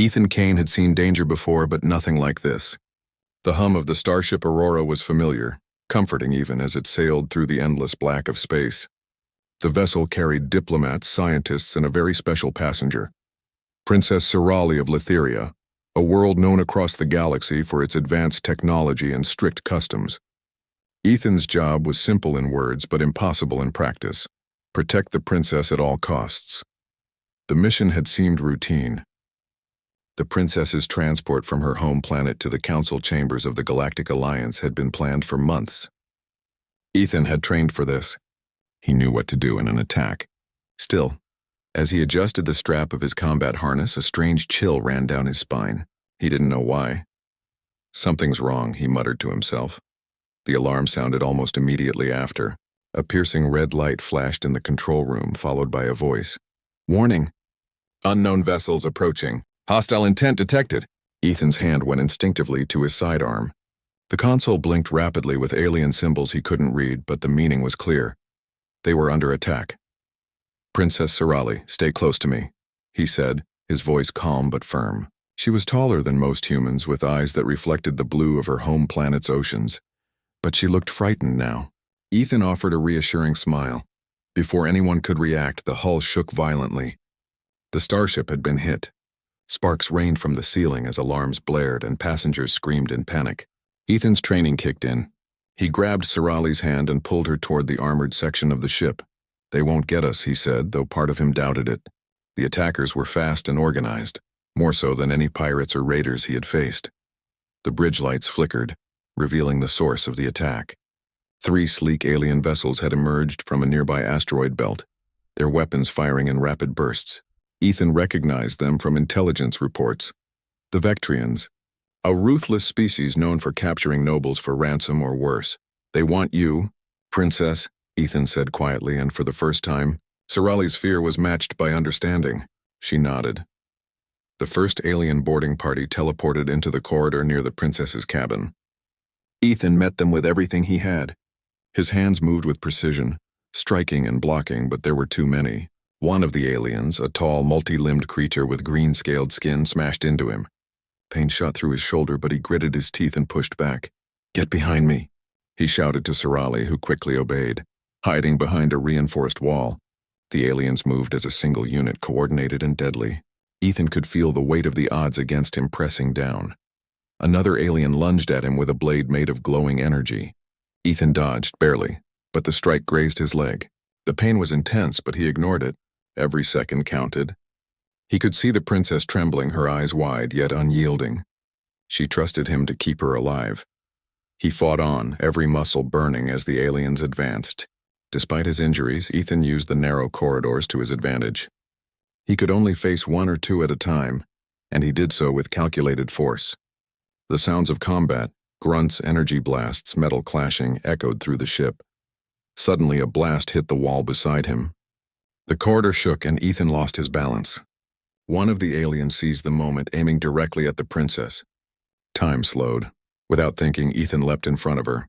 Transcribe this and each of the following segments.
Ethan Kane had seen danger before, but nothing like this. The hum of the starship Aurora was familiar, comforting even as it sailed through the endless black of space. The vessel carried diplomats, scientists, and a very special passenger, Princess Sirali of Letheria, a world known across the galaxy for its advanced technology and strict customs. Ethan's job was simple in words but impossible in practice: protect the princess at all costs. The mission had seemed routine. The princess's transport from her home planet to the council chambers of the Galactic Alliance had been planned for months. Ethan had trained for this. He knew what to do in an attack. Still, as he adjusted the strap of his combat harness, a strange chill ran down his spine. He didn't know why. Something's wrong, he muttered to himself. The alarm sounded almost immediately after. A piercing red light flashed in the control room, followed by a voice. Warning! Unknown vessels approaching. Hostile intent detected. Ethan's hand went instinctively to his sidearm. The console blinked rapidly with alien symbols he couldn't read, but the meaning was clear. They were under attack. Princess Sirali, stay close to me, he said, his voice calm but firm. She was taller than most humans, with eyes that reflected the blue of her home planet's oceans. But she looked frightened now. Ethan offered a reassuring smile. Before anyone could react, the hull shook violently. The starship had been hit. Sparks rained from the ceiling as alarms blared and passengers screamed in panic. Ethan's training kicked in. He grabbed Sirali's hand and pulled her toward the armored section of the ship. They won't get us, he said, though part of him doubted it. The attackers were fast and organized, more so than any pirates or raiders he had faced. The bridge lights flickered, revealing the source of the attack. 3 sleek alien vessels had emerged from a nearby asteroid belt, their weapons firing in rapid bursts. Ethan recognized them from intelligence reports. The Vectrians, a ruthless species known for capturing nobles for ransom or worse. They want you, Princess, Ethan said quietly, and for the first time, Sirali's fear was matched by understanding. She nodded. The first alien boarding party teleported into the corridor near the princess's cabin. Ethan met them with everything he had. His hands moved with precision, striking and blocking, but there were too many. One of the aliens, a tall, multi-limbed creature with green-scaled skin, smashed into him. Pain shot through his shoulder, but he gritted his teeth and pushed back. Get behind me, he shouted to Sirali, who quickly obeyed. Hiding behind a reinforced wall, the aliens moved as a single unit, coordinated and deadly. Ethan could feel the weight of the odds against him pressing down. Another alien lunged at him with a blade made of glowing energy. Ethan dodged, barely, but the strike grazed his leg. The pain was intense, but he ignored it. Every second counted. He could see the princess trembling, her eyes wide, yet unyielding. She trusted him to keep her alive. He fought on, every muscle burning as the aliens advanced. Despite his injuries, Ethan used the narrow corridors to his advantage. He could only face 1 or 2 at a time, and he did so with calculated force. The sounds of combat, grunts, energy blasts, metal clashing, echoed through the ship. Suddenly, a blast hit the wall beside him. The corridor shook and Ethan lost his balance. One of the aliens seized the moment, aiming directly at the princess. Time slowed. Without thinking, Ethan leapt in front of her.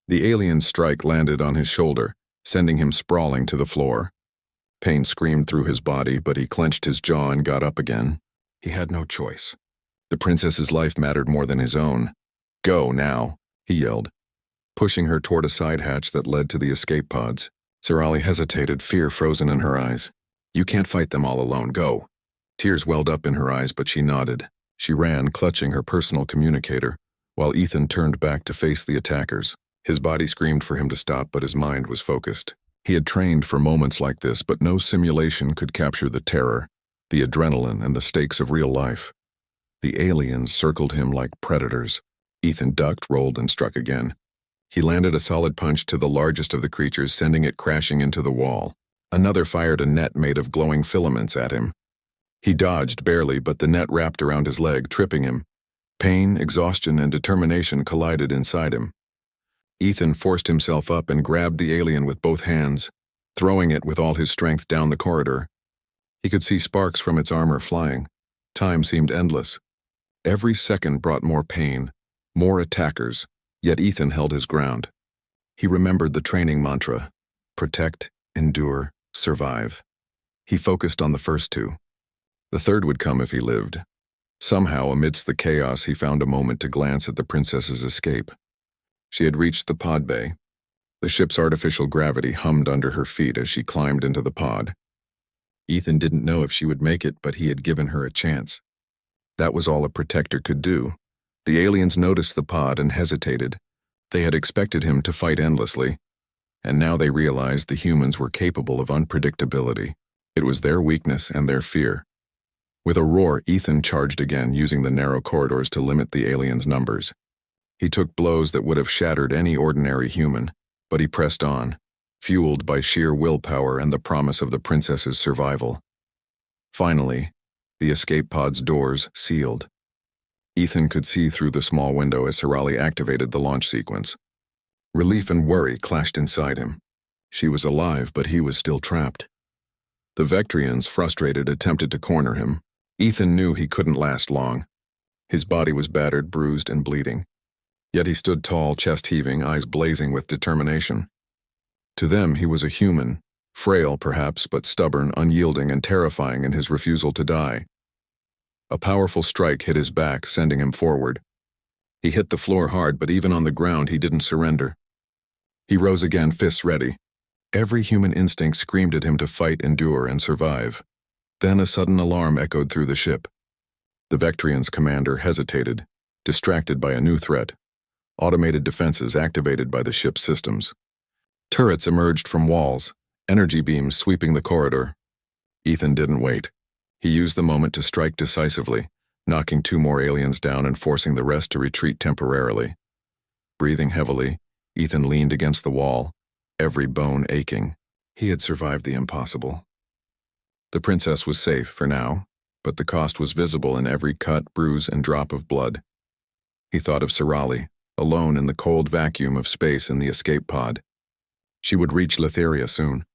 The alien's strike landed on his shoulder, sending him sprawling to the floor. Pain screamed through his body, but he clenched his jaw and got up again. He had no choice. The princess's life mattered more than his own. Go, now, he yelled, pushing her toward a side hatch that led to the escape pods. Sirali hesitated, fear frozen in her eyes. You can't fight them all alone, go. Tears welled up in her eyes, but she nodded. She ran, clutching her personal communicator, while Ethan turned back to face the attackers. His body screamed for him to stop, but his mind was focused. He had trained for moments like this, but no simulation could capture the terror, the adrenaline, and the stakes of real life. The aliens circled him like predators. Ethan ducked, rolled, and struck again. He landed a solid punch to the largest of the creatures, sending it crashing into the wall. Another fired a net made of glowing filaments at him. He dodged barely, but the net wrapped around his leg, tripping him. Pain, exhaustion, and determination collided inside him. Ethan forced himself up and grabbed the alien with both hands, throwing it with all his strength down the corridor. He could see sparks from its armor flying. Time seemed endless. Every second brought more pain, more attackers, yet Ethan held his ground. He remembered the training mantra: protect, endure, survive. He focused on the first 2. The third would come if he lived. Somehow, amidst the chaos, he found a moment to glance at the princess's escape. She had reached the pod bay. The ship's artificial gravity hummed under her feet as she climbed into the pod. Ethan didn't know if she would make it, but he had given her a chance. That was all a protector could do. The aliens noticed the pod and hesitated. They had expected him to fight endlessly, and now they realized the humans were capable of unpredictability. It was their weakness and their fear. With a roar, Ethan charged again, using the narrow corridors to limit the aliens' numbers. He took blows that would have shattered any ordinary human, but he pressed on, fueled by sheer willpower and the promise of the princess's survival. Finally, the escape pod's doors sealed. Ethan could see through the small window as Sarali activated the launch sequence. Relief and worry clashed inside him. She was alive, but he was still trapped. The Vectrians, frustrated, attempted to corner him. Ethan knew he couldn't last long. His body was battered, bruised, and bleeding. Yet he stood tall, chest heaving, eyes blazing with determination. To them, he was a human, frail perhaps, but stubborn, unyielding, and terrifying in his refusal to die. A powerful strike hit his back, sending him forward. He hit the floor hard, but even on the ground, he didn't surrender. He rose again, fists ready. Every human instinct screamed at him to fight, endure, and survive. Then a sudden alarm echoed through the ship. The Vectrians' commander hesitated, distracted by a new threat. Automated defenses activated by the ship's systems. Turrets emerged from walls, energy beams sweeping the corridor. Ethan didn't wait. He used the moment to strike decisively, knocking 2 more aliens down and forcing the rest to retreat temporarily. Breathing heavily, Ethan leaned against the wall, every bone aching. He had survived the impossible. The princess was safe for now, but the cost was visible in every cut, bruise, and drop of blood. He thought of Sarali, alone in the cold vacuum of space in the escape pod. She would reach Letheria soon.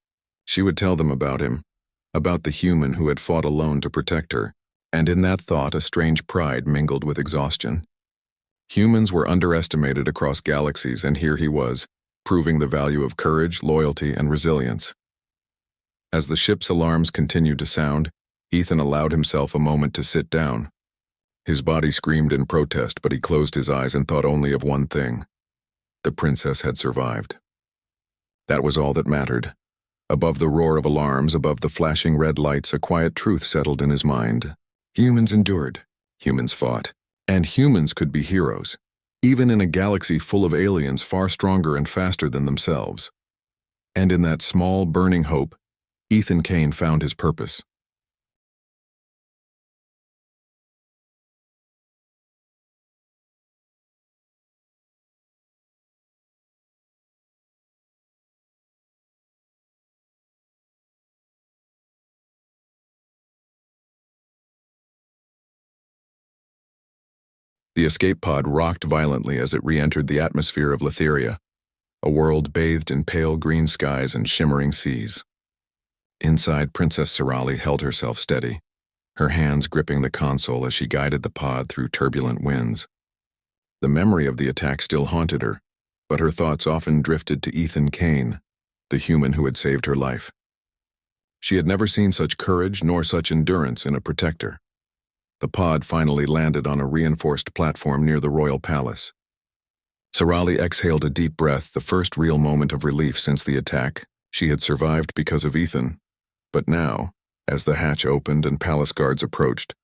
She would tell them about him, about the human who had fought alone to protect her, and in that thought a strange pride mingled with exhaustion. Humans were underestimated across galaxies, and here he was, proving the value of courage, loyalty, and resilience. As the ship's alarms continued to sound, Ethan allowed himself a moment to sit down. His body screamed in protest, but he closed his eyes and thought only of one thing. The princess had survived. That was all that mattered. Above the roar of alarms, above the flashing red lights, a quiet truth settled in his mind. Humans endured, humans fought, and humans could be heroes, even in a galaxy full of aliens far stronger and faster than themselves. And in that small, burning hope, Ethan Kane found his purpose. The escape pod rocked violently as it re-entered the atmosphere of Letheria, a world bathed in pale green skies and shimmering seas. Inside, Princess Sarali held herself steady, her hands gripping the console as she guided the pod through turbulent winds. The memory of the attack still haunted her, but her thoughts often drifted to Ethan Kane, the human who had saved her life. She had never seen such courage nor such endurance in a protector. The pod finally landed on a reinforced platform near the royal palace. Sarali exhaled a deep breath, the first real moment of relief since the attack. She had survived because of Ethan. But now, as the hatch opened and palace guards approached,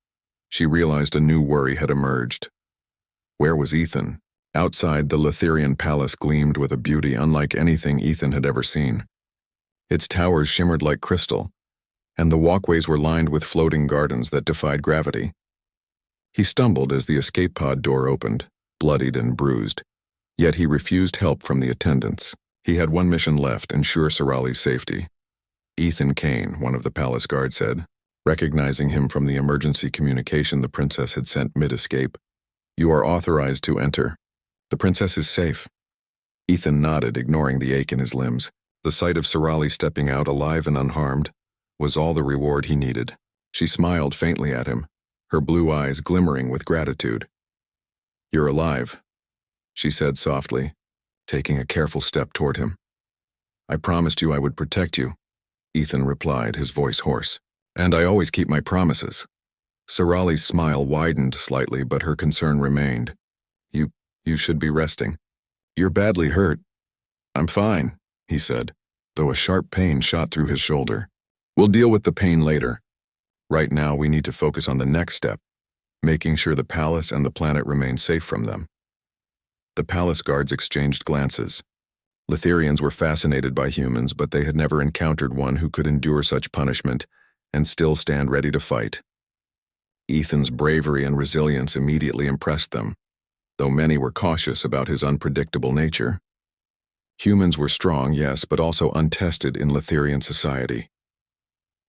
she realized a new worry had emerged. Where was Ethan? Outside, the Letherian palace gleamed with a beauty unlike anything Ethan had ever seen. Its towers shimmered like crystal, and the walkways were lined with floating gardens that defied gravity. He stumbled as the escape pod door opened, bloodied and bruised, yet he refused help from the attendants. He had one mission left: ensure Sarali's safety. Ethan Kane, one of the palace guards said, recognizing him from the emergency communication the princess had sent mid-escape. "You are authorized to enter. The princess is safe." Ethan nodded, ignoring the ache in his limbs. The sight of Sarali stepping out alive and unharmed was all the reward he needed. She smiled faintly at him, her blue eyes glimmering with gratitude. "You're alive," she said softly, taking a careful step toward him. "I promised you I would protect you," Ethan replied, his voice hoarse. "And I always keep my promises." Sarali's smile widened slightly, but her concern remained. You should be resting. You're badly hurt. I'm fine, he said, though a sharp pain shot through his shoulder. We'll deal with the pain later. Right now we need to focus on the next step, making sure the palace and the planet remain safe from them. The palace guards exchanged glances. Litherians were fascinated by humans, but they had never encountered one who could endure such punishment and still stand ready to fight. Ethan's bravery and resilience immediately impressed them, though many were cautious about his unpredictable nature. Humans were strong, yes, but also untested in Litherian society.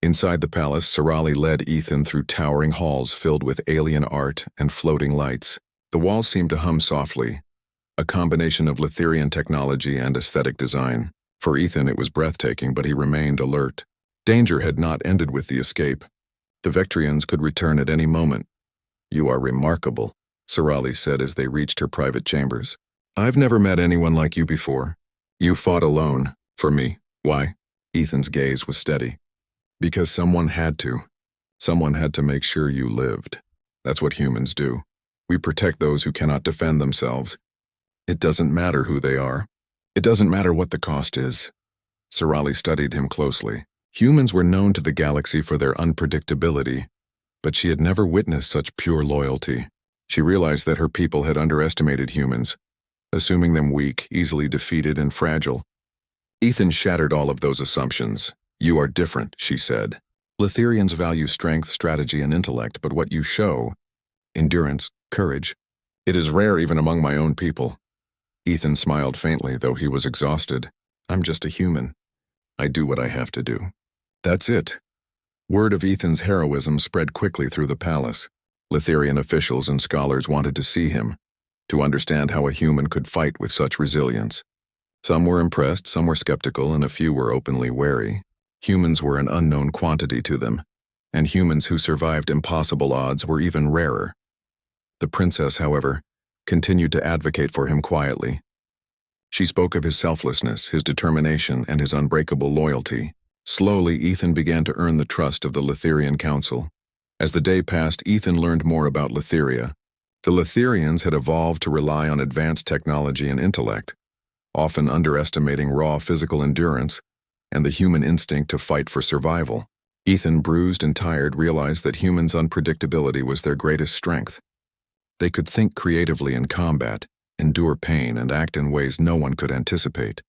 Inside the palace, Sarali led Ethan through towering halls filled with alien art and floating lights. The walls seemed to hum softly, a combination of Litherian technology and aesthetic design. For Ethan, it was breathtaking, but he remained alert. Danger had not ended with the escape. The Vectrians could return at any moment. You are remarkable, Sarali said as they reached her private chambers. I've never met anyone like you before. You fought alone, for me. Why? Ethan's gaze was steady. Because someone had to. Someone had to make sure you lived. That's what humans do. We protect those who cannot defend themselves. It doesn't matter who they are. It doesn't matter what the cost is. Sarali studied him closely. Humans were known to the galaxy for their unpredictability, but she had never witnessed such pure loyalty. She realized that her people had underestimated humans, assuming them weak, easily defeated, and fragile. Ethan shattered all of those assumptions. You are different, she said. Litherians value strength, strategy, and intellect, but what you show, endurance, courage, it is rare even among my own people. Ethan smiled faintly, though he was exhausted. I'm just a human. I do what I have to do. That's it. Word of Ethan's heroism spread quickly through the palace. Litherian officials and scholars wanted to see him, to understand how a human could fight with such resilience. Some were impressed, some were skeptical, and a few were openly wary. Humans were an unknown quantity to them, and humans who survived impossible odds were even rarer. The princess, however, continued to advocate for him quietly. She spoke of his selflessness, his determination, and his unbreakable loyalty. Slowly, Ethan began to earn the trust of the Litherian Council. As the day passed, Ethan learned more about Litheria. The Litherians had evolved to rely on advanced technology and intellect, often underestimating raw physical endurance and the human instinct to fight for survival. Ethan, bruised and tired, realized that humans' unpredictability was their greatest strength. They could think creatively in combat, endure pain, and act in ways no one could anticipate.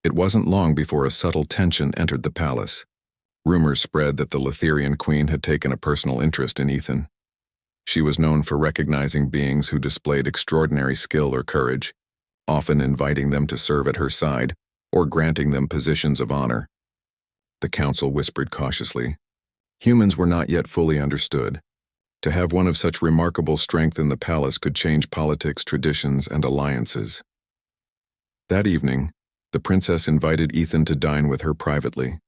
It wasn't long before a subtle tension entered the palace. Rumors spread that the Litherian queen had taken a personal interest in Ethan. She was known for recognizing beings who displayed extraordinary skill or courage, often inviting them to serve at her side or granting them positions of honor. The council whispered cautiously. Humans were not yet fully understood. To have one of such remarkable strength in the palace could change politics, traditions, and alliances. That evening, the princess invited Ethan to dine with her privately.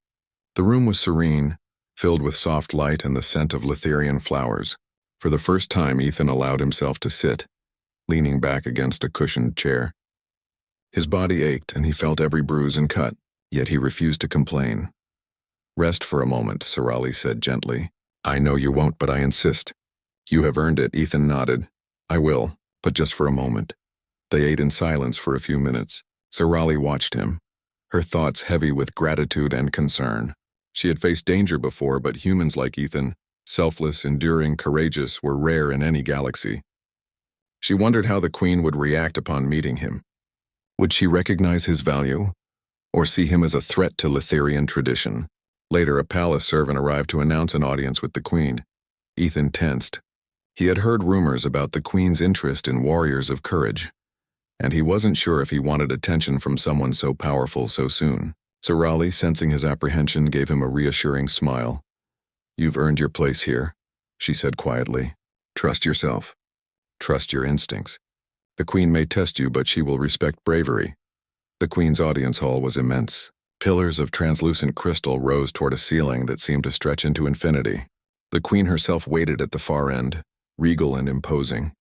The room was serene, filled with soft light and the scent of Litherian flowers. For the first time, Ethan allowed himself to sit, leaning back against a cushioned chair. His body ached and he felt every bruise and cut, yet he refused to complain. Rest for a moment, Sarali said gently. I know you won't, but I insist. You have earned it, Ethan nodded. I will, but just for a moment. They ate in silence for a few minutes. Sarali watched him, her thoughts heavy with gratitude and concern. She had faced danger before, but humans like Ethan, selfless, enduring, courageous, were rare in any galaxy. She wondered how the Queen would react upon meeting him. Would she recognize his value, or see him as a threat to Litherian tradition? Later, a palace servant arrived to announce an audience with the Queen. Ethan tensed. He had heard rumors about the Queen's interest in warriors of courage, and he wasn't sure if he wanted attention from someone so powerful so soon. Sarali, sensing his apprehension, gave him a reassuring smile. You've earned your place here, she said quietly. Trust yourself. Trust your instincts. The Queen may test you, but she will respect bravery. The Queen's audience hall was immense. Pillars of translucent crystal rose toward a ceiling that seemed to stretch into infinity. The Queen herself waited at the far end, regal and imposing.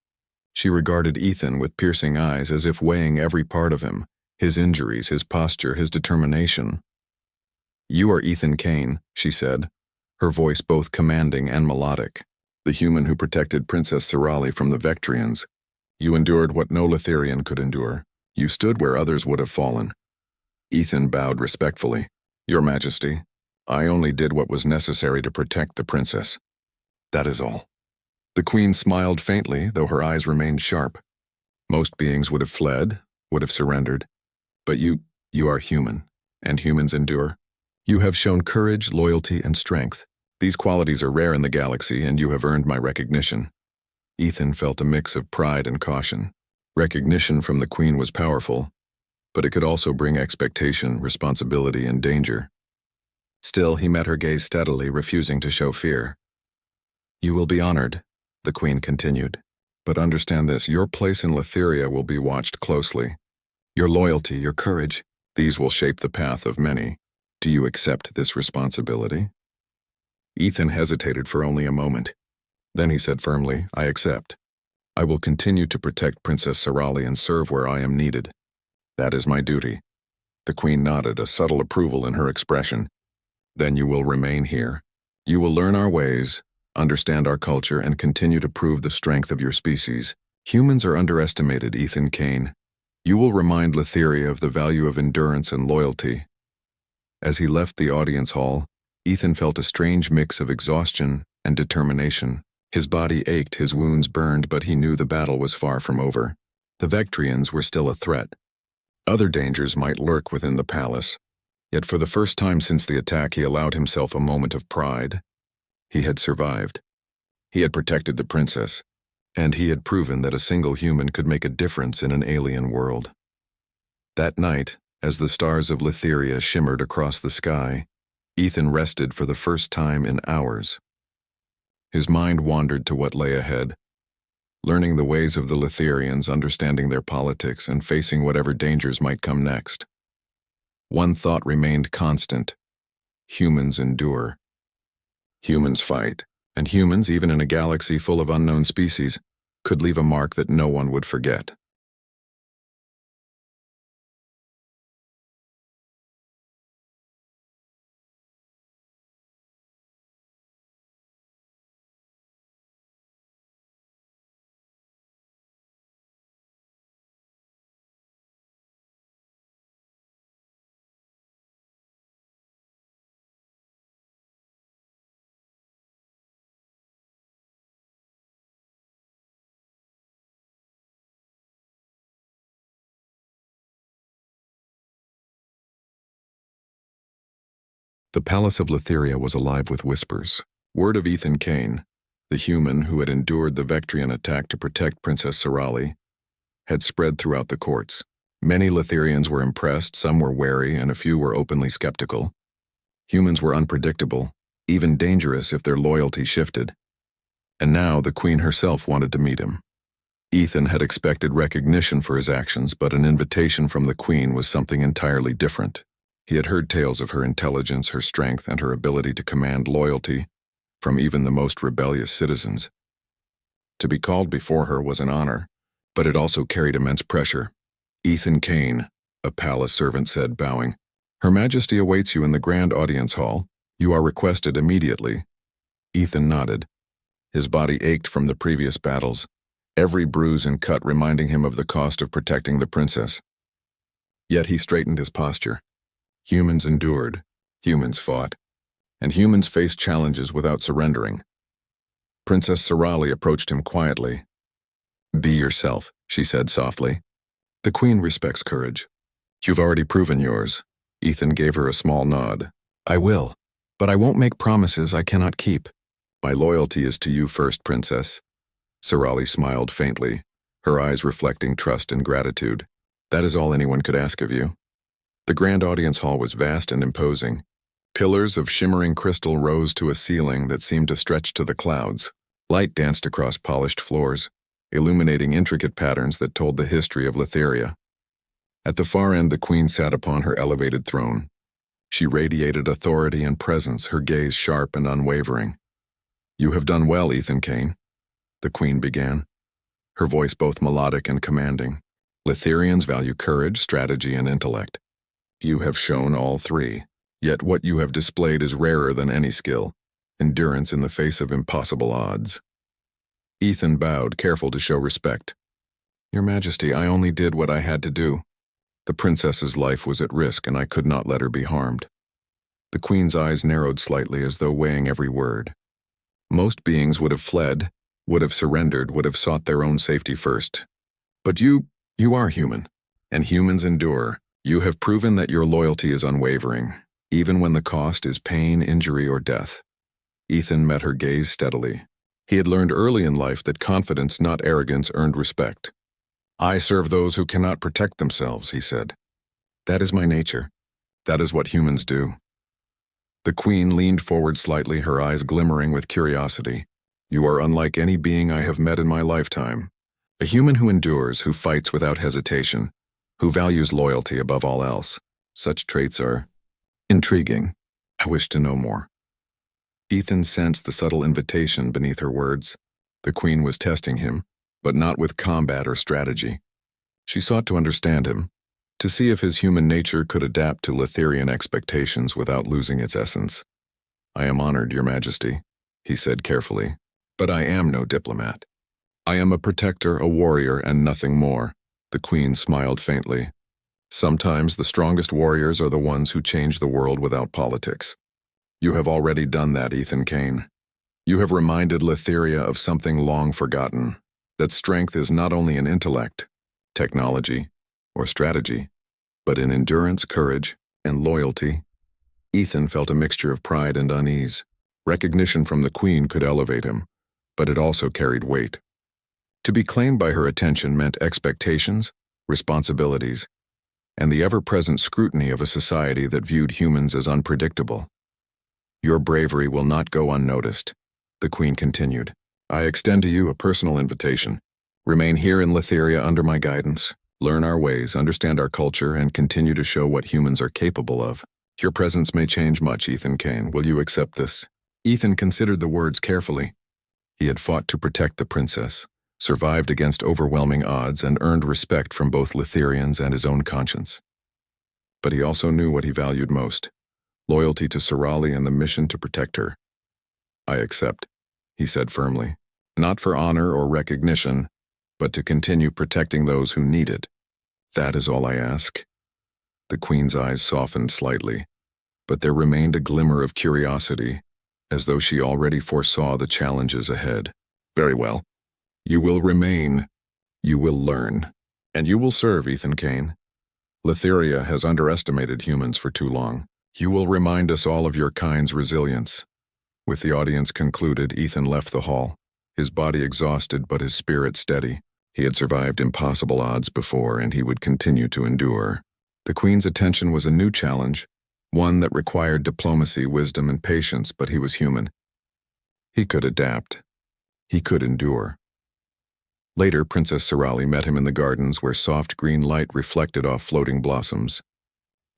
She regarded Ethan with piercing eyes as if weighing every part of him, his injuries, his posture, his determination. You are Ethan Kane, she said, her voice both commanding and melodic. the human who protected Princess Sorali from the Vectrians. You endured what no Lithirian could endure. You stood where others would have fallen. Ethan bowed respectfully. Your Majesty, I only did what was necessary to protect the princess. That is all. The Queen smiled faintly, though her eyes remained sharp. Most beings would have fled, would have surrendered. But you are human, and humans endure. You have shown courage, loyalty, and strength. These qualities are rare in the galaxy, and you have earned my recognition. Ethan felt a mix of pride and caution. Recognition from the Queen was powerful, but it could also bring expectation, responsibility, and danger. Still, he met her gaze steadily, refusing to show fear. You will be honored, the Queen continued. But understand this, your place in Litheria will be watched closely. Your loyalty, your courage, these will shape the path of many. Do you accept this responsibility? Ethan hesitated for only a moment. Then he said firmly, I accept. I will continue to protect Princess Sorali and serve where I am needed. That is my duty. The Queen nodded, a subtle approval in her expression. Then you will remain here. You will learn our ways, understand our culture, and continue to prove the strength of your species. Humans are underestimated, Ethan Kane. You will remind Litheria of the value of endurance and loyalty. As he left the audience hall, Ethan felt a strange mix of exhaustion and determination. His body ached, his wounds burned, but he knew the battle was far from over. The Vectrians were still a threat. Other dangers might lurk within the palace, yet for the first time since the attack he allowed himself a moment of pride. He had survived. He had protected the princess, and he had proven that a single human could make a difference in an alien world. That night, as the stars of Litheria shimmered across the sky, Ethan rested for the first time in hours. His mind wandered to what lay ahead, learning the ways of the Litherians, understanding their politics, and facing whatever dangers might come next. One thought remained constant. Humans endure. Humans fight, and humans, even in a galaxy full of unknown species, could leave a mark that no one would forget. The palace of Litheria was alive with whispers. Word of Ethan Kane, the human who had endured the Vectrian attack to protect Princess Sorali, had spread throughout the courts. Many Litherians were impressed, some were wary, and a few were openly skeptical. Humans were unpredictable, even dangerous if their loyalty shifted. And now the Queen herself wanted to meet him. Ethan had expected recognition for his actions, but an invitation from the Queen was something entirely different. He had heard tales of her intelligence, her strength, and her ability to command loyalty from even the most rebellious citizens. To be called before her was an honor, but it also carried immense pressure. Ethan Kane, a palace servant said, bowing. Her Majesty awaits you in the grand audience hall. You are requested immediately. Ethan nodded. His body ached from the previous battles, every bruise and cut reminding him of the cost of protecting the princess. Yet he straightened his posture. Humans endured, humans fought, and humans faced challenges without surrendering. Princess Sorali approached him quietly. Be yourself, she said softly. The Queen respects courage. You've already proven yours. Ethan gave her a small nod. I will, but I won't make promises I cannot keep. My loyalty is to you first, Princess. Sorali smiled faintly, her eyes reflecting trust and gratitude. That is all anyone could ask of you. The grand audience hall was vast and imposing. Pillars of shimmering crystal rose to a ceiling that seemed to stretch to the clouds. Light danced across polished floors, illuminating intricate patterns that told the history of Litheria. At the far end, the Queen sat upon her elevated throne. She radiated authority and presence, her gaze sharp and unwavering. You have done well, Ethan Kane, the Queen began, her voice both melodic and commanding. Litherians value courage, strategy, and intellect. You have shown all three, yet what you have displayed is rarer than any skill, endurance in the face of impossible odds. Ethan bowed, careful to show respect. Your Majesty, I only did what I had to do. The princess's life was at risk, and I could not let her be harmed. The Queen's eyes narrowed slightly as though weighing every word. Most beings would have fled, would have surrendered, would have sought their own safety first. But you are human, and humans endure. You have proven that your loyalty is unwavering, even when the cost is pain, injury, or death. Ethan met her gaze steadily. He had learned early in life that confidence, not arrogance, earned respect. I serve those who cannot protect themselves, he said. That is my nature. That is what humans do. The Queen leaned forward slightly, her eyes glimmering with curiosity. You are unlike any being I have met in my lifetime. A human who endures, who fights without hesitation, who values loyalty above all else. Such traits are intriguing. I wish to know more. Ethan sensed the subtle invitation beneath her words. The Queen was testing him, but not with combat or strategy. She sought to understand him, to see if his human nature could adapt to Letherian expectations without losing its essence. I am honored, Your Majesty, he said carefully, but I am no diplomat. I am a protector, a warrior, and nothing more. The Queen smiled faintly. Sometimes the strongest warriors are the ones who change the world without politics. You have already done that, Ethan Kane. You have reminded Letheria of something long forgotten, that strength is not only in intellect, technology, or strategy, but in endurance, courage, and loyalty. Ethan felt a mixture of pride and unease. Recognition from the Queen could elevate him, but it also carried weight. To be claimed by her attention meant expectations, responsibilities, and the ever-present scrutiny of a society that viewed humans as unpredictable. Your bravery will not go unnoticed, the Queen continued. I extend to you a personal invitation. Remain here in Letheria under my guidance, learn our ways, understand our culture, and continue to show what humans are capable of. Your presence may change much, Ethan Kane. Will you accept this? Ethan considered the words carefully. He had fought to protect the princess, survived against overwhelming odds, and earned respect from both Letherians and his own conscience. But he also knew what he valued most: loyalty to Sorali and the mission to protect her. I accept, he said firmly, not for honor or recognition, but to continue protecting those who need it. That is all I ask. The Queen's eyes softened slightly, but there remained a glimmer of curiosity, as though she already foresaw the challenges ahead. Very well. You will remain, you will learn, and you will serve, Ethan Kane. Letheria has underestimated humans for too long. You will remind us all of your kind's resilience. With the audience concluded, Ethan left the hall, his body exhausted but his spirit steady. He had survived impossible odds before, and he would continue to endure. The Queen's attention was a new challenge, one that required diplomacy, wisdom, and patience, but he was human. He could adapt. He could endure. Later, Princess Sorali met him in the gardens where soft green light reflected off floating blossoms.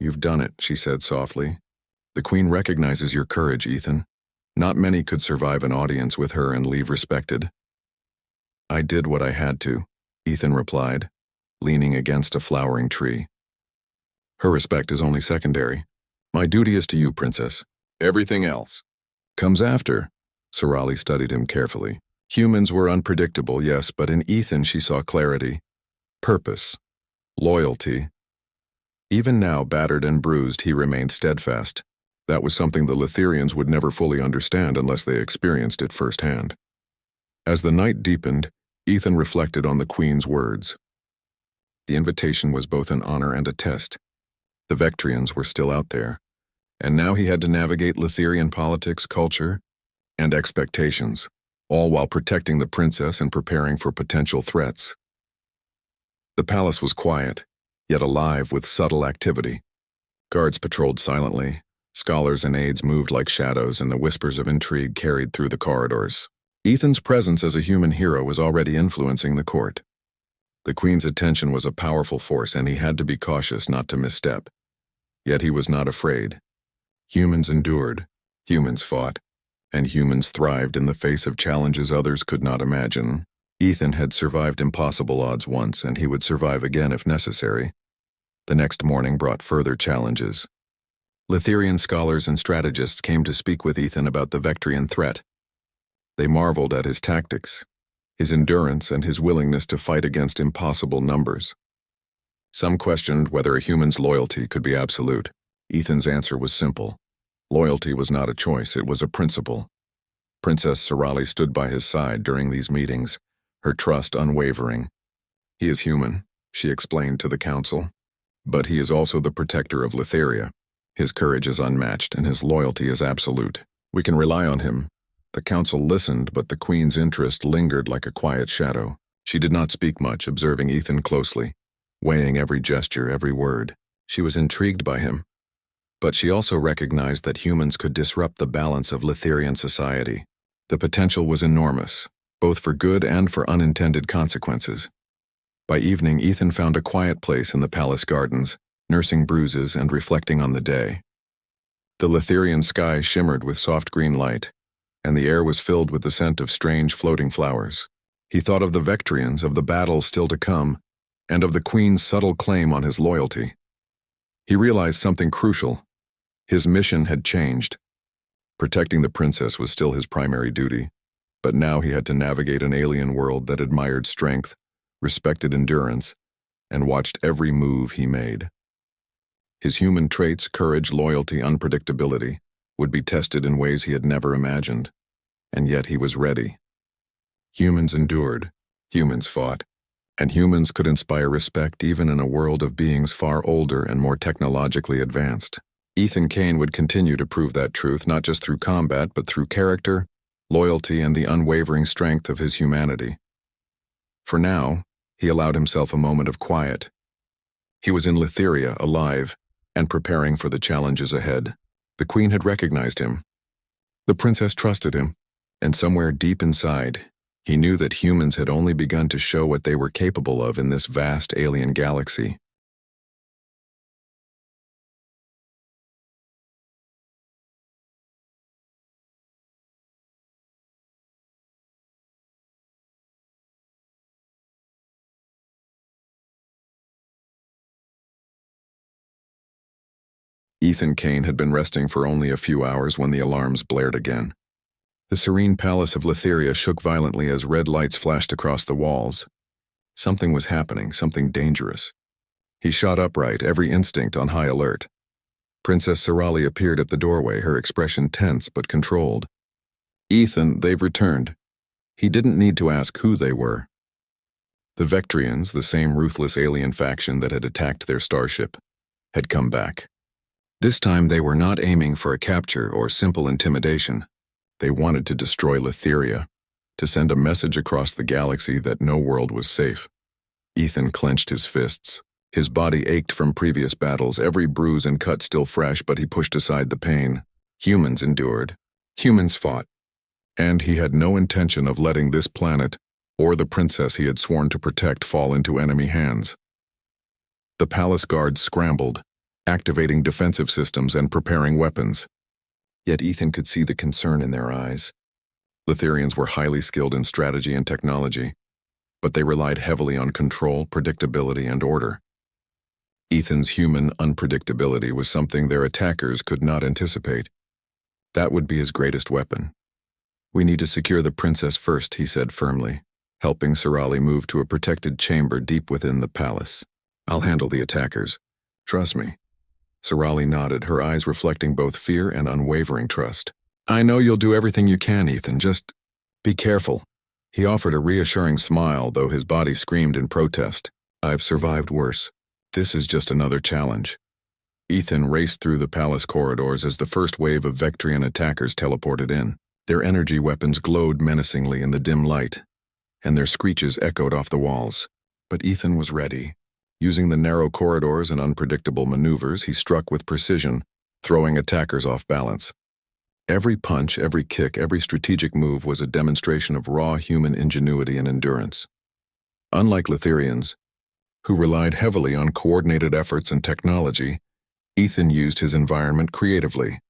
You've done it, she said softly. The Queen recognizes your courage, Ethan. Not many could survive an audience with her and leave respected. I did what I had to, Ethan replied, leaning against a flowering tree. Her respect is only secondary. My duty is to you, Princess. Everything else comes after. Sorali studied him carefully. Humans were unpredictable, yes, but in Ethan she saw clarity, purpose, loyalty. Even now, battered and bruised, he remained steadfast. That was something the Letherians would never fully understand unless they experienced it firsthand. As the night deepened, Ethan reflected on the Queen's words. The invitation was both an honor and a test. The Vectrians were still out there, and now he had to navigate Letherian politics, culture, and expectations, all while protecting the princess and preparing for potential threats. The palace was quiet, yet alive with subtle activity. Guards patrolled silently, scholars and aides moved like shadows, and the whispers of intrigue carried through the corridors. Ethan's presence as a human hero was already influencing the court. The Queen's attention was a powerful force, and he had to be cautious not to misstep. Yet he was not afraid. Humans endured, humans fought, and humans thrived in the face of challenges others could not imagine. Ethan had survived impossible odds once, and he would survive again if necessary. The next morning brought further challenges. Letherian scholars and strategists came to speak with Ethan about the Vectrian threat. They marveled at his tactics, his endurance, and his willingness to fight against impossible numbers. Some questioned whether a human's loyalty could be absolute. Ethan's answer was simple. Loyalty was not a choice, it was a principle. Princess Sorali stood by his side during these meetings, her trust unwavering. He is human, she explained to the council, but he is also the protector of Letheria. His courage is unmatched and his loyalty is absolute. We can rely on him. The council listened, but the Queen's interest lingered like a quiet shadow. She did not speak much, observing Ethan closely, weighing every gesture, every word. She was intrigued by him. But she also recognized that humans could disrupt the balance of Letherian society. The potential was enormous, both for good and for unintended consequences. By evening, Ethan found a quiet place in the palace gardens, nursing bruises and reflecting on the day. The Letherian sky shimmered with soft green light, and the air was filled with the scent of strange floating flowers. He thought of the Vectrians, of the battles still to come, and of the Queen's subtle claim on his loyalty. He realized something crucial. His mission had changed. Protecting the princess was still his primary duty, but now he had to navigate an alien world that admired strength, respected endurance, and watched every move he made. His human traits, courage, loyalty, unpredictability, would be tested in ways he had never imagined, and yet he was ready. Humans endured, humans fought, and humans could inspire respect even in a world of beings far older and more technologically advanced. Ethan Kane would continue to prove that truth not just through combat but through character, loyalty, and the unwavering strength of his humanity. For now, he allowed himself a moment of quiet. He was in Letheria, alive, and preparing for the challenges ahead. The Queen had recognized him. The princess trusted him, and somewhere deep inside, he knew that humans had only begun to show what they were capable of in this vast alien galaxy. Ethan Kane had been resting for only a few hours when the alarms blared again. The serene palace of Letheria shook violently as red lights flashed across the walls. Something was happening, something dangerous. He shot upright, every instinct on high alert. Princess Sorali appeared at the doorway, her expression tense but controlled. "Ethan, they've returned." He didn't need to ask who they were. The Vectrians, the same ruthless alien faction that had attacked their starship, had come back. This time they were not aiming for a capture or simple intimidation. They wanted to destroy Letheria, to send a message across the galaxy that no world was safe. Ethan clenched his fists. His body ached from previous battles, every bruise and cut still fresh, but he pushed aside the pain. Humans endured. Humans fought. And he had no intention of letting this planet, or the princess he had sworn to protect, fall into enemy hands. The palace guards scrambled, activating defensive systems and preparing weapons. Yet Ethan could see the concern in their eyes. Letherians were highly skilled in strategy and technology, but they relied heavily on control, predictability, and order. Ethan's human unpredictability was something their attackers could not anticipate. That would be his greatest weapon. "We need to secure the princess first," he said firmly, helping Sorali move to a protected chamber deep within the palace. "I'll handle the attackers. Trust me." Sorali nodded, her eyes reflecting both fear and unwavering trust. "I know you'll do everything you can, Ethan. Just be careful." He offered a reassuring smile, though his body screamed in protest. "I've survived worse. This is just another challenge." Ethan raced through the palace corridors as the first wave of Vectrian attackers teleported in. Their energy weapons glowed menacingly in the dim light, and their screeches echoed off the walls. But Ethan was ready. Using the narrow corridors and unpredictable maneuvers, he struck with precision, throwing attackers off balance. Every punch, every kick, every strategic move was a demonstration of raw human ingenuity and endurance. Unlike Letherians, who relied heavily on coordinated efforts and technology, Ethan used his environment creatively.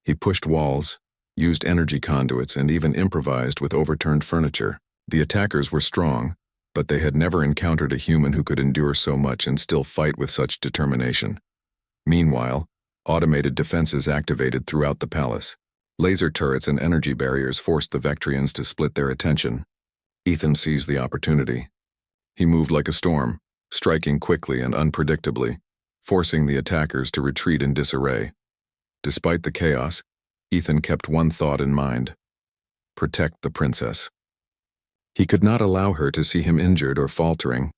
He pushed walls, used energy conduits, and even improvised with overturned furniture. The attackers were strong, but they had never encountered a human who could endure so much and still fight with such determination. Meanwhile, automated defenses activated throughout the palace. Laser turrets and energy barriers forced the Vectrians to split their attention. Ethan seized the opportunity. He moved like a storm, striking quickly and unpredictably, forcing the attackers to retreat in disarray. Despite the chaos, Ethan kept one thought in mind: protect the princess. He could not allow her to see him injured or faltering.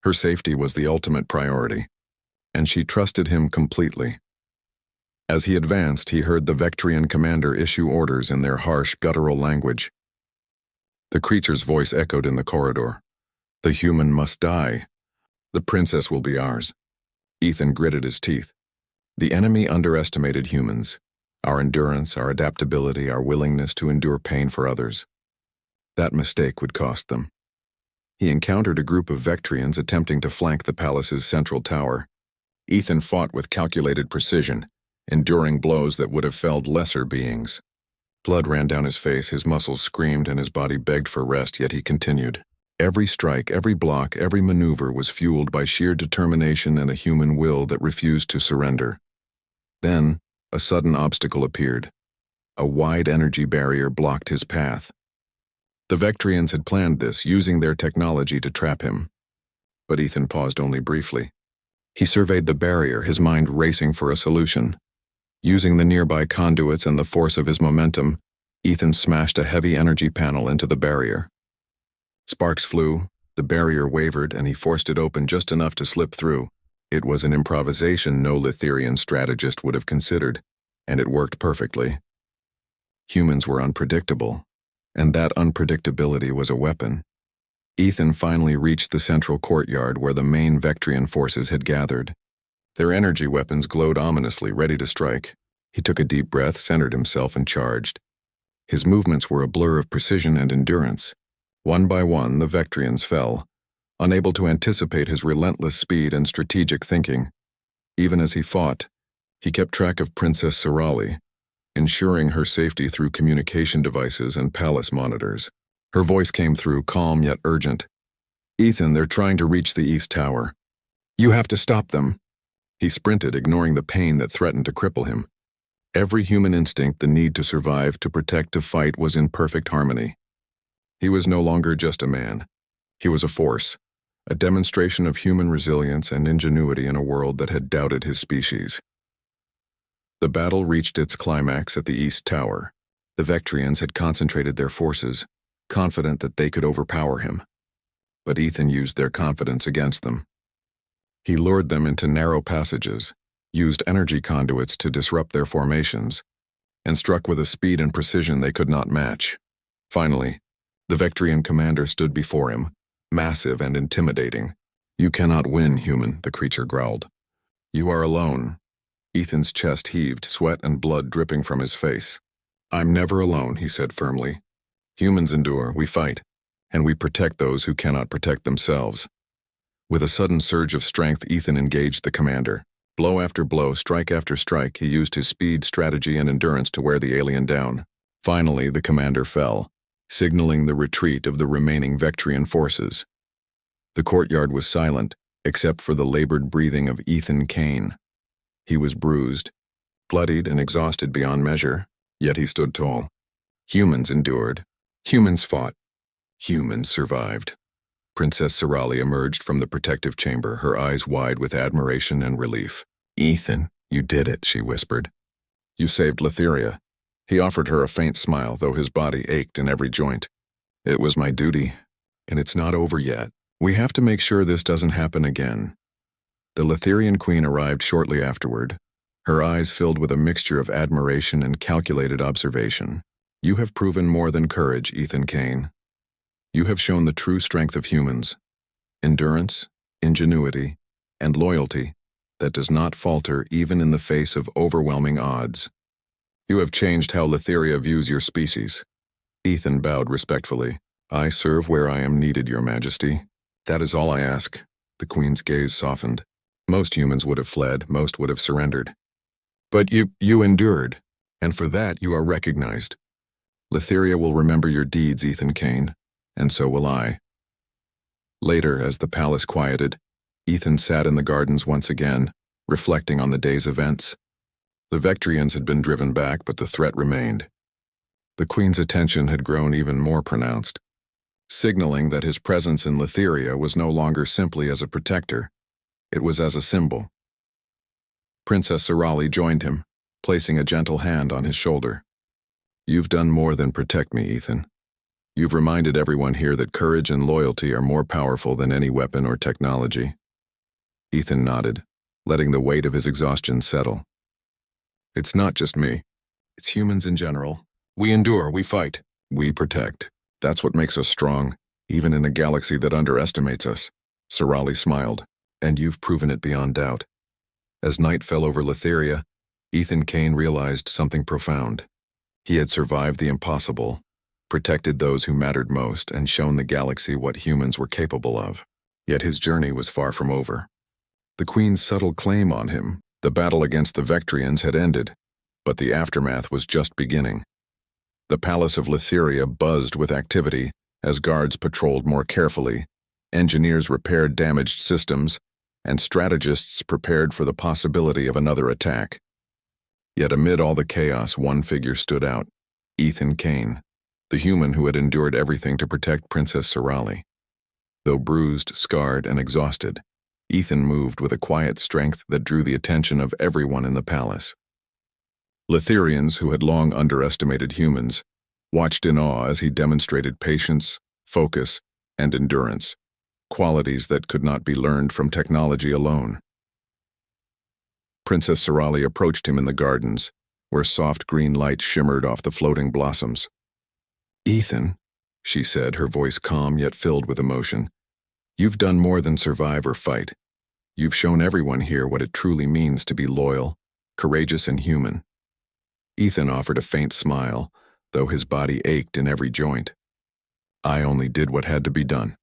Her safety was the ultimate priority, and she trusted him completely. As he advanced, he heard the Vectrian commander issue orders in their harsh, guttural language. The creature's voice echoed in the corridor. "The human must die. The princess will be ours." Ethan gritted his teeth. The enemy underestimated humans, our endurance, our adaptability, our willingness to endure pain for others. That mistake would cost them. He encountered a group of Vectrians attempting to flank the palace's central tower. Ethan fought with calculated precision, enduring blows that would have felled lesser beings. Blood ran down his face, his muscles screamed, and his body begged for rest, yet he continued. Every strike, every block, every maneuver was fueled by sheer determination and a human will that refused to surrender. Then, a sudden obstacle appeared. A wide energy barrier blocked his path. The Vectrians had planned this, using their technology to trap him. But Ethan paused only briefly. He surveyed the barrier, his mind racing for a solution. Using the nearby conduits and the force of his momentum, Ethan smashed a heavy energy panel into the barrier. Sparks flew, the barrier wavered, and he forced it open just enough to slip through. It was an improvisation no Lithirian strategist would have considered, and it worked perfectly. Humans were unpredictable, and that unpredictability was a weapon. Ethan finally reached the central courtyard where the main Vectrian forces had gathered. Their energy weapons glowed ominously, ready to strike. He took a deep breath, centered himself, and charged. His movements were a blur of precision and endurance. One by one, the Vectrians fell, unable to anticipate his relentless speed and strategic thinking. Even as he fought, he kept track of Princess Sorali, ensuring her safety through communication devices and palace monitors. Her voice came through, calm yet urgent. "Ethan, they're trying to reach the East Tower. You have to stop them." He sprinted, ignoring the pain that threatened to cripple him. Every human instinct, the need to survive, to protect, to fight, was in perfect harmony. He was no longer just a man. He was a force, a demonstration of human resilience and ingenuity in a world that had doubted his species. The battle reached its climax at the East Tower. The Vectrians had concentrated their forces, confident that they could overpower him. But Ethan used their confidence against them. He lured them into narrow passages, used energy conduits to disrupt their formations, and struck with a speed and precision they could not match. Finally, the Vectrian commander stood before him, massive and intimidating. "You cannot win, human," the creature growled. "You are alone." Ethan's chest heaved, sweat and blood dripping from his face. "I'm never alone," he said firmly. "Humans endure, we fight, and we protect those who cannot protect themselves." With a sudden surge of strength, Ethan engaged the commander. Blow after blow, strike after strike, he used his speed, strategy, and endurance to wear the alien down. Finally, the commander fell, signaling the retreat of the remaining Vectrian forces. The courtyard was silent, except for the labored breathing of Ethan Kane. He was bruised, bloodied, and exhausted beyond measure, yet he stood tall. Humans endured. Humans fought. Humans survived. Princess Sorali emerged from the protective chamber, her eyes wide with admiration and relief. "Ethan, you did it," she whispered. "You saved Litheria." He offered her a faint smile, though his body ached in every joint. "It was my duty, and it's not over yet. We have to make sure this doesn't happen again." The Lithirian queen arrived shortly afterward, her eyes filled with a mixture of admiration and calculated observation. "You have proven more than courage, Ethan Kane. You have shown the true strength of humans, endurance, ingenuity, and loyalty that does not falter even in the face of overwhelming odds. You have changed how Litheria views your species." Ethan bowed respectfully. "I serve where I am needed, Your Majesty. That is all I ask." The queen's gaze softened. "Most humans would have fled, most would have surrendered. But you endured, and for that you are recognized. Litheria will remember your deeds, Ethan Kane, and so will I." Later, as the palace quieted, Ethan sat in the gardens once again, reflecting on the day's events. The Vectrians had been driven back, but the threat remained. The queen's attention had grown even more pronounced. signaling that his presence in Letheria was no longer simply as a protector, it was as a symbol. Princess Sorali joined him, placing a gentle hand on his shoulder. "You've done more than protect me, Ethan. You've reminded everyone here that courage and loyalty are more powerful than any weapon or technology." Ethan nodded, letting the weight of his exhaustion settle. "It's not just me. It's humans in general. We endure, we fight, we protect. That's what makes us strong, even in a galaxy that underestimates us." Sorali smiled. "And you've proven it beyond doubt." As night fell over Letheria, Ethan Kane realized something profound. He had survived the impossible, protected those who mattered most, and shown the galaxy what humans were capable of. Yet his journey was far from over. The Queen's subtle claim on him, the battle against the Vectrians, had ended, but the aftermath was just beginning. The palace of Letheria buzzed with activity as guards patrolled more carefully, engineers repaired damaged systems, and strategists prepared for the possibility of another attack. Yet amid all the chaos, one figure stood out: Ethan Kane, the human who had endured everything to protect Princess Sorali. Though bruised, scarred, and exhausted, Ethan moved with a quiet strength that drew the attention of everyone in the palace. Letherians, who had long underestimated humans, watched in awe as he demonstrated patience, focus, and endurance, qualities that could not be learned from technology alone. Princess Sorali approached him in the gardens, where soft green light shimmered off the floating blossoms. "Ethan," she said, her voice calm yet filled with emotion, "you've done more than survive or fight. You've shown everyone here what it truly means to be loyal, courageous, and human." Ethan offered a faint smile, though his body ached in every joint. "I only did what had to be done.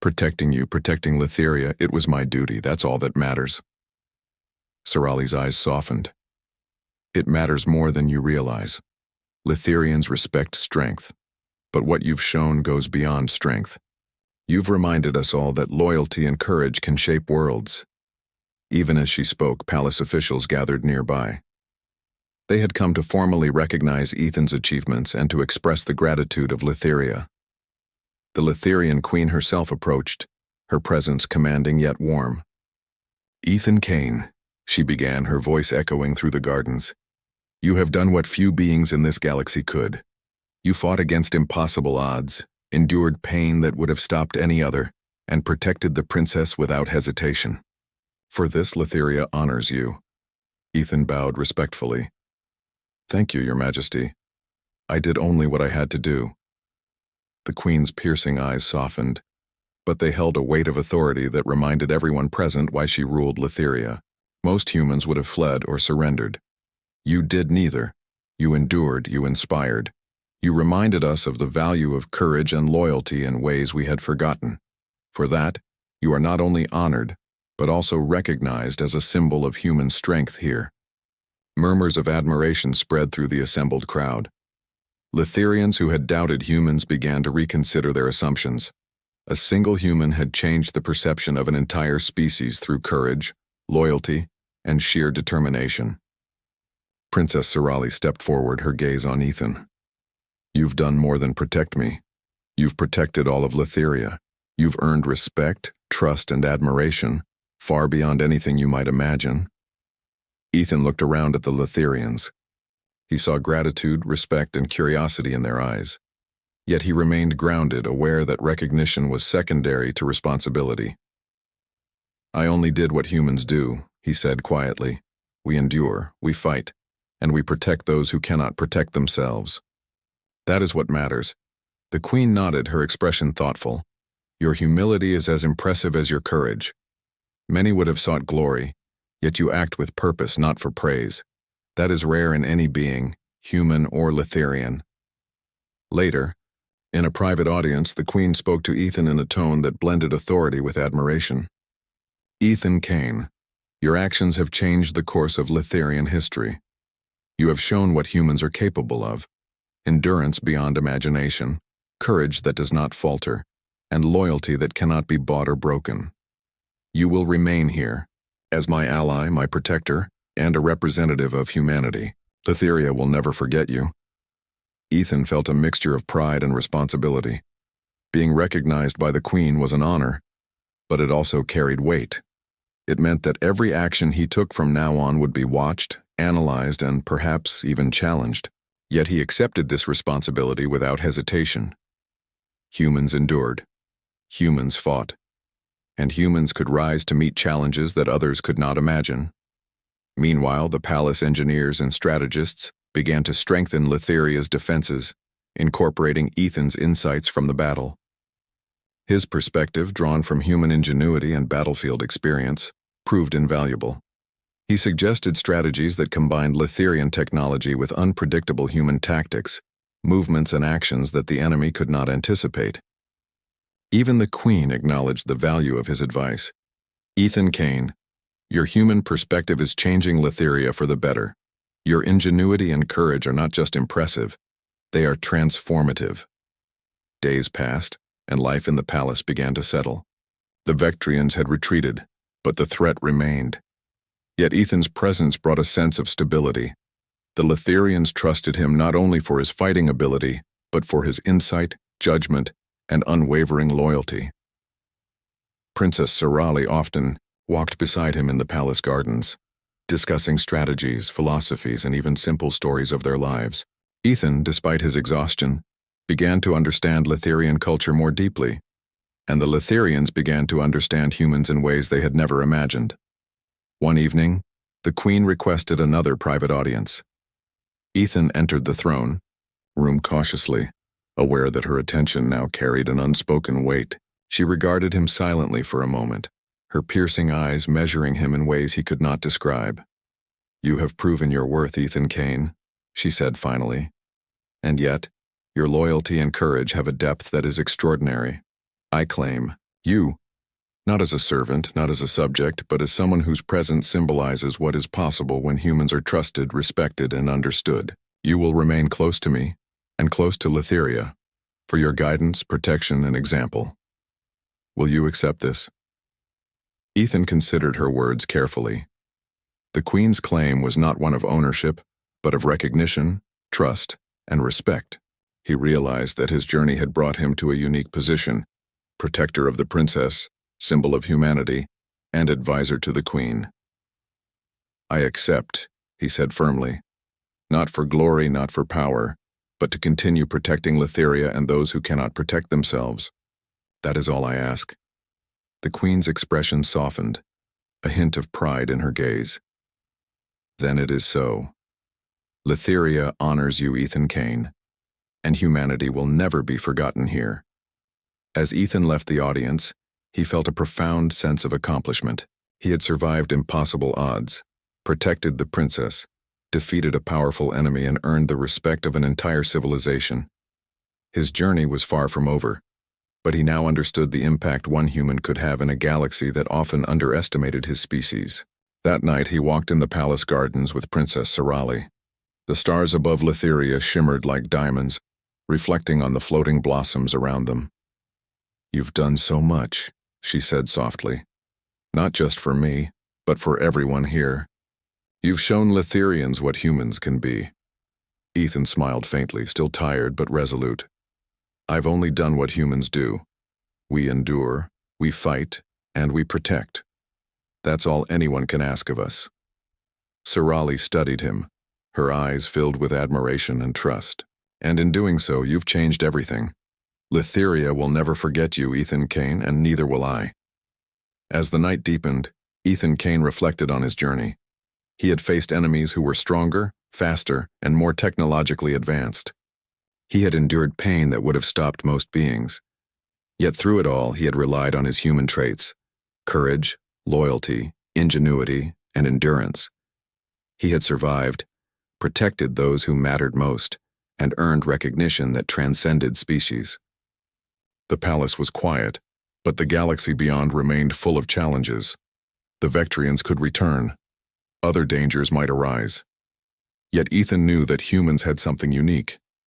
Protecting you, protecting Letheria, it was my duty. That's all that matters." Sorali's eyes softened. "It matters more than you realize. Letherians respect strength, but what you've shown goes beyond strength. You've reminded us all that loyalty and courage can shape worlds." Even as she spoke, palace officials gathered nearby. They had come to formally recognize Ethan's achievements and to express the gratitude of Letheria. The Letherian queen herself approached, her presence commanding yet warm. "Ethan Kane," she began, her voice echoing through the gardens, "you have done what few beings in this galaxy could. You fought against impossible odds, endured pain that would have stopped any other, and protected the princess without hesitation. For this, Letheria honors you." Ethan bowed respectfully. "Thank you, Your Majesty. I did only what I had to do." The Queen's piercing eyes softened, but they held a weight of authority that reminded everyone present why she ruled Letheria. Most humans would have fled or surrendered. You did neither. You endured, you inspired. You reminded us of the value of courage and loyalty in ways we had forgotten. For that, you are not only honored, but also recognized as a symbol of human strength here. Murmurs of admiration spread through the assembled crowd. Letherians who had doubted humans began to reconsider their assumptions. A single human had changed the perception of an entire species through courage, loyalty, and sheer determination. Princess Sorali stepped forward, her gaze on Ethan. "You've done more than protect me. You've protected all of Letheria. You've earned respect, trust, and admiration, far beyond anything you might imagine." Ethan looked around at the Letherians. He saw gratitude, respect, and curiosity in their eyes. Yet he remained grounded, aware that recognition was secondary to responsibility. "I only did what humans do," he said quietly. "We endure, we fight, and we protect those who cannot protect themselves. That is what matters." The Queen nodded, her expression thoughtful. "Your humility is as impressive as your courage. Many would have sought glory, yet you act with purpose, not for praise. That is rare in any being, human or Letherian." Later, in a private audience, the Queen spoke to Ethan in a tone that blended authority with admiration. "Ethan Kane, your actions have changed the course of Letherian history. You have shown what humans are capable of: endurance beyond imagination, courage that does not falter, and loyalty that cannot be bought or broken. You will remain here, as my ally, my protector, and a representative of humanity. Letheria will never forget you." Ethan felt a mixture of pride and responsibility. Being recognized by the Queen was an honor, but it also carried weight. It meant that every action he took from now on would be watched, analyzed, and perhaps even challenged. Yet he accepted this responsibility without hesitation. Humans endured. Humans fought. And humans could rise to meet challenges that others could not imagine. Meanwhile, the palace engineers and strategists began to strengthen Letheria's defenses, incorporating Ethan's insights from the battle. His perspective, drawn from human ingenuity and battlefield experience, proved invaluable. He suggested strategies that combined Letherian technology with unpredictable human tactics, movements and actions that the enemy could not anticipate. Even the Queen acknowledged the value of his advice. "Ethan Kane, your human perspective is changing Letheria for the better. Your ingenuity and courage are not just impressive, they are transformative." Days passed, and life in the palace began to settle. The Vectrians had retreated, but the threat remained. Yet Ethan's presence brought a sense of stability. The Letherians trusted him not only for his fighting ability, but for his insight, judgment, and unwavering loyalty. Princess Sorali often walked beside him in the palace gardens, discussing strategies, philosophies, and even simple stories of their lives. Ethan, despite his exhaustion, began to understand Letherian culture more deeply, and the Letherians began to understand humans in ways they had never imagined. One evening, the Queen requested another private audience. Ethan entered the throne room cautiously, aware that her attention now carried an unspoken weight. She regarded him silently for a moment, her piercing eyes measuring him in ways he could not describe. "You have proven your worth, Ethan Kane," she said finally. "And yet, your loyalty and courage have a depth that is extraordinary. I claim you, not as a servant, not as a subject, but as someone whose presence symbolizes what is possible when humans are trusted, respected, and understood. You will remain close to me, and close to Letheria, for your guidance, protection, and example. Will you accept this?" Ethan considered her words carefully. The Queen's claim was not one of ownership, but of recognition, trust, and respect. He realized that his journey had brought him to a unique position: protector of the princess, symbol of humanity, and advisor to the Queen. "I accept," he said firmly, "not for glory, not for power, but to continue protecting Letheria and those who cannot protect themselves. That is all I ask." The Queen's expression softened, a hint of pride in her gaze. "Then it is so. Letheria honors you, Ethan Kane, and humanity will never be forgotten here." As Ethan left the audience, he felt a profound sense of accomplishment. He had survived impossible odds, protected the princess, defeated a powerful enemy, and earned the respect of an entire civilization. His journey was far from over, but he now understood the impact one human could have in a galaxy that often underestimated his species. That night he walked in the palace gardens with Princess Sorali. The stars above Letheria shimmered like diamonds, reflecting on the floating blossoms around them. "You've done so much," she said softly. "Not just for me, but for everyone here. You've shown Letherians what humans can be." Ethan smiled faintly, still tired but resolute. "I've only done what humans do. We endure, we fight, and we protect. That's all anyone can ask of us." Sorali studied him, her eyes filled with admiration and trust. "And in doing so, you've changed everything. Letheria will never forget you, Ethan Kane, and neither will I." As the night deepened, Ethan Kane reflected on his journey. He had faced enemies who were stronger, faster, and more technologically advanced. He had endured pain that would have stopped most beings. Yet through it all, he had relied on his human traits: courage, loyalty, ingenuity, and endurance. He had survived, protected those who mattered most, and earned recognition that transcended species. The palace was quiet, but the galaxy beyond remained full of challenges. The Vectrians could return. Other dangers might arise. Yet Ethan knew that humans had something unique.